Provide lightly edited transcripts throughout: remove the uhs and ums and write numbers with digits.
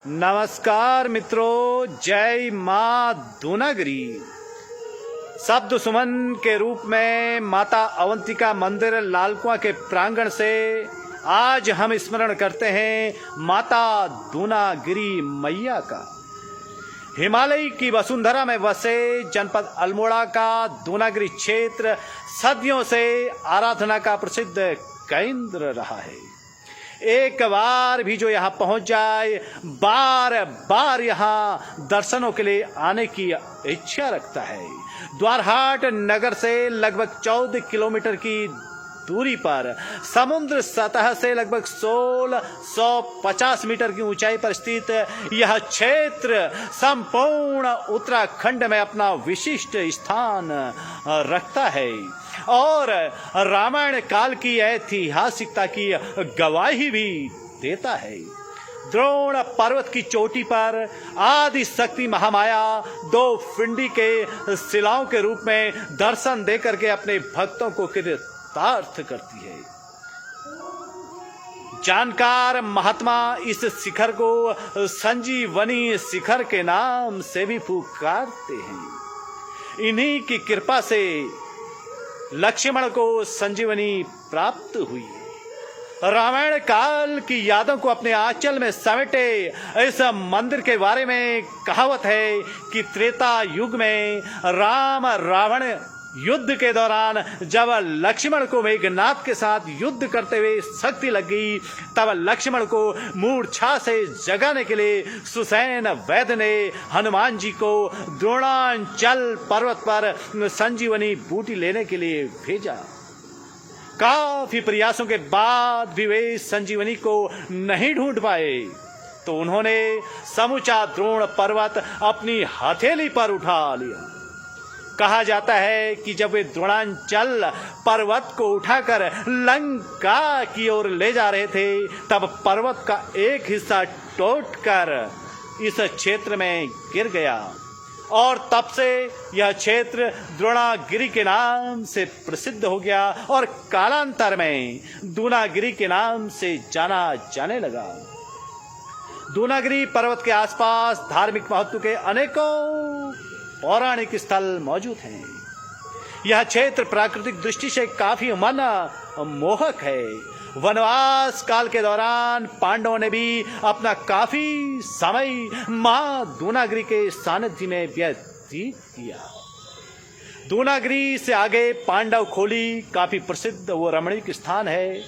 नमस्कार मित्रों, जय मां दूनागिरी। शब्द सुमन के रूप में माता अवंतिका मंदिर लालकुआं के प्रांगण से आज हम स्मरण करते हैं माता दूनागिरी मैया का। हिमालय की वसुंधरा में बसे जनपद अल्मोड़ा का दूनागिरी क्षेत्र सदियों से आराधना का प्रसिद्ध केंद्र रहा है। एक बार भी जो यहाँ पहुंच जाए बार बार यहाँ दर्शनों के लिए आने की इच्छा रखता है। द्वारहाट नगर से लगभग 14 किलोमीटर की दूरी पर समुद्र सतह से लगभग 1650 मीटर की ऊंचाई पर स्थित यह क्षेत्र संपूर्ण उत्तराखंड में अपना विशिष्ट स्थान रखता है और रामायण काल की ऐतिहासिकता की गवाही भी देता है। द्रोण पर्वत की चोटी पर आदि शक्ति महामाया दो फिंडी के शिलाओं के रूप में दर्शन देकर के अपने भक्तों को कृतार्थ करती है। जानकार महात्मा इस शिखर को संजीवनी शिखर के नाम से भी पुकारते हैं। इन्हीं की कृपा से लक्ष्मण को संजीवनी प्राप्त हुई। रामायण काल की यादों को अपने आंचल में समेटे इस मंदिर के बारे में कहावत है कि त्रेता युग में राम रावण युद्ध के दौरान जब लक्ष्मण को मेघनाथ के साथ युद्ध करते हुए शक्ति लग गई, तब लक्ष्मण को मूर्छा से जगाने के लिए सुसैन वैद्य ने हनुमान जी को द्रोणांचल पर्वत पर संजीवनी बूटी लेने के लिए भेजा। काफी प्रयासों के बाद भी वे संजीवनी को नहीं ढूंढ पाए, तो उन्होंने समूचा द्रोण पर्वत अपनी हथेली पर उठा लिया। कहा जाता है कि जब वे द्रोणांचल पर्वत को उठाकर लंका की ओर ले जा रहे थे, तब पर्वत का एक हिस्सा टूटकर इस क्षेत्र में गिर गया और तब से यह क्षेत्र द्रोणागिरी के नाम से प्रसिद्ध हो गया और कालांतर में दूनागिरी के नाम से जाना जाने लगा। दूनागिरी पर्वत के आसपास धार्मिक महत्व के अनेकों पौराणिक स्थल मौजूद हैं। यह क्षेत्र प्राकृतिक दृष्टि से काफी मन मोहक है। वनवास काल के दौरान पांडवों ने भी अपना काफी समय मां दूनागिरी के सानिध्य में व्यतीत किया। दूनागिरी से आगे पांडव खोली काफी प्रसिद्ध वो रमणीक स्थान है।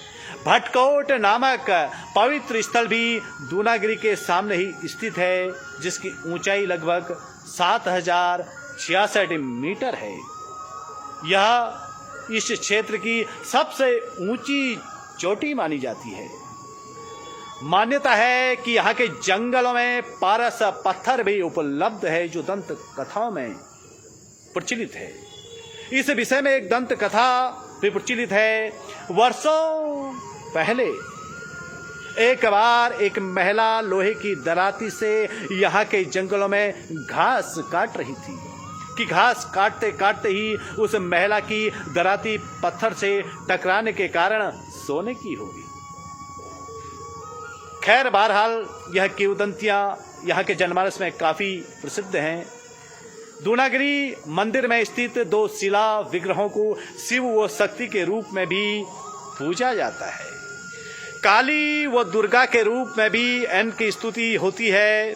भटकोट नामक पवित्र स्थल भी दूनागिरी के सामने ही स्थित है, जिसकी ऊंचाई लगभग 7066 मीटर है। यह इस क्षेत्र की सबसे ऊंची चोटी मानी जाती है। मान्यता है कि यहाँ के जंगलों में पारस पत्थर भी उपलब्ध है, जो दंत कथाओं में प्रचलित है। इस विषय में एक दंत कथा भी प्रचलित है। वर्षों पहले एक बार एक महिला लोहे की दराती से यहाँ के जंगलों में घास काट रही थी कि घास काटते काटते ही उस महिला की दराती पत्थर से टकराने के कारण सोने की होगी। खैर, बहरहाल यह किंवदंतियां यहाँ के जनमानस में काफी प्रसिद्ध हैं। दूनागिरी मंदिर में स्थित दो शिला विग्रहों को शिव व शक्ति के रूप में भी पूजा जाता है। काली व दुर्गा के रूप में भी इनकी स्तुति होती है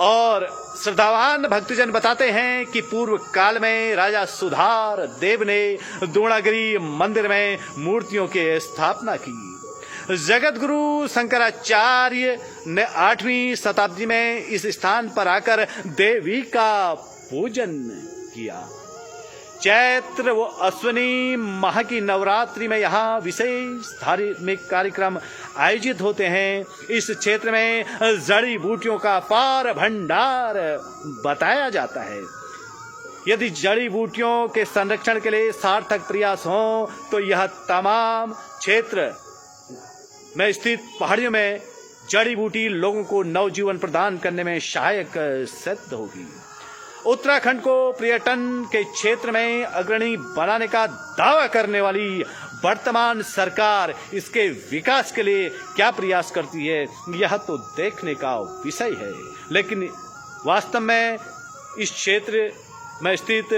और श्रद्धावान भक्तजन बताते हैं कि पूर्व काल में राजा सुधार देव ने दूनागिरी मंदिर में मूर्तियों की स्थापना की। जगत गुरु शंकराचार्य ने 8वीं शताब्दी में इस स्थान पर आकर देवी का पूजन किया। चैत्र व अश्विनी माह की नवरात्रि में यहाँ विशेष धार्मिक कार्यक्रम आयोजित होते हैं। इस क्षेत्र में जड़ी बूटियों का अपार भंडार बताया जाता है। यदि जड़ी बूटियों के संरक्षण के लिए सार्थक प्रयास हो, तो यह तमाम क्षेत्र में स्थित पहाड़ियों में जड़ी बूटी लोगों को नवजीवन प्रदान करने में सहायक सिद्ध होगी। उत्तराखंड को पर्यटन के क्षेत्र में अग्रणी बनाने का दावा करने वाली वर्तमान सरकार इसके विकास के लिए क्या प्रयास करती है, यह तो देखने का विषय है। लेकिन वास्तव में इस क्षेत्र में स्थित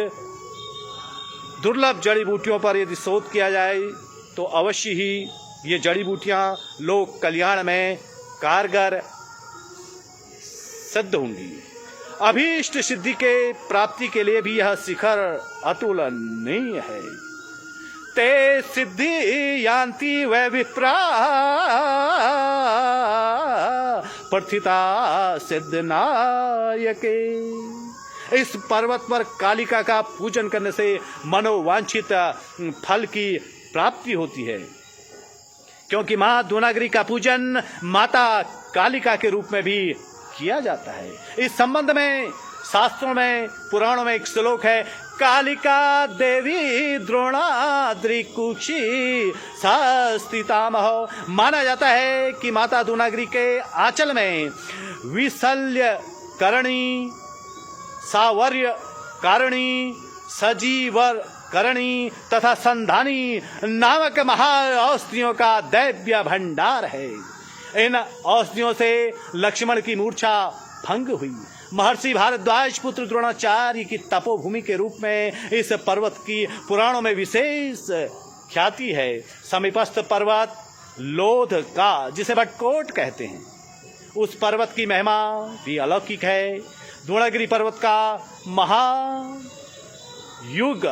दुर्लभ जड़ी बूटियों पर यदि शोध किया जाए तो अवश्य ही ये जड़ी बूटियां लोक कल्याण में कारगर सिद्ध होंगी। अभीष्ट सिद्धि के प्राप्ति के लिए भी यह शिखर अतुलनीय है। ते सिद्धि यान्ति वै विप्रा प्रथिता सिद्धनायके। इस पर्वत पर कालिका का पूजन करने से मनोवांछित फल की प्राप्ति होती है, क्योंकि मां दूनागिरी का पूजन माता कालिका के रूप में भी किया जाता है। इस संबंध में शास्त्रों में पुराणों में एक श्लोक है, कालिका देवी द्रोणाद्रिकुक्षी स्थितामह। माना जाता है कि माता दूनागिरी के आंचल में विशल्य करणी, सावर्य कारणी, सजीवर करणी तथा संधानी नामक महाऔषधियों का दैव्य भंडार है। इन औषधियों से लक्ष्मण की मूर्छा भंग हुई। महर्षि भारद्वाज पुत्र द्रोणाचार्य की तपोभूमि के रूप में इस पर्वत की पुराणों में विशेष ख्याति है। समीपस्थ पर्वत लोध का, जिसे भटकोट कहते हैं, उस पर्वत की महिमा भी अलौकिक है। द्रोणागिरी पर्वत का महान युग,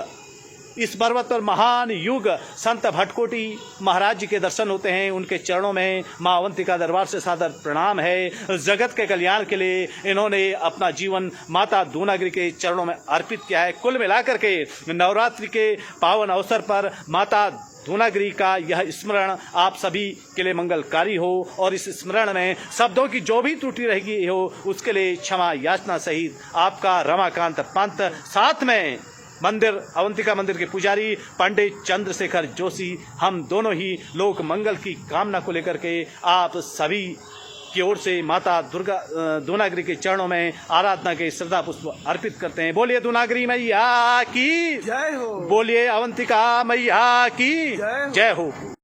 इस पर्वत पर महान युग संत भटकोटी महाराज जी के दर्शन होते हैं। उनके चरणों में मां अवंतिका दरबार से सादर प्रणाम है। जगत के कल्याण के लिए इन्होंने अपना जीवन माता दूनागिरी के चरणों में अर्पित किया है। कुल मिलाकर के नवरात्रि के पावन अवसर पर माता दूनागिरी का यह स्मरण आप सभी के लिए मंगलकारी हो, और इस स्मरण में शब्दों की जो भी त्रुटि रहेगी हो उसके लिए क्षमा याचना सहित आपका रमाकांत पंत, साथ में मंदिर अवंतिका मंदिर के पुजारी पंडित चंद्रशेखर जोशी, हम दोनों ही लोक मंगल की कामना को लेकर के आप सभी की ओर से माता दूनागिरी के चरणों में आराधना के श्रद्धा पुष्प अर्पित करते हैं। बोलिए दूनागिरी मैया की जय हो, बोलिए अवंतिका मैया की जय हो।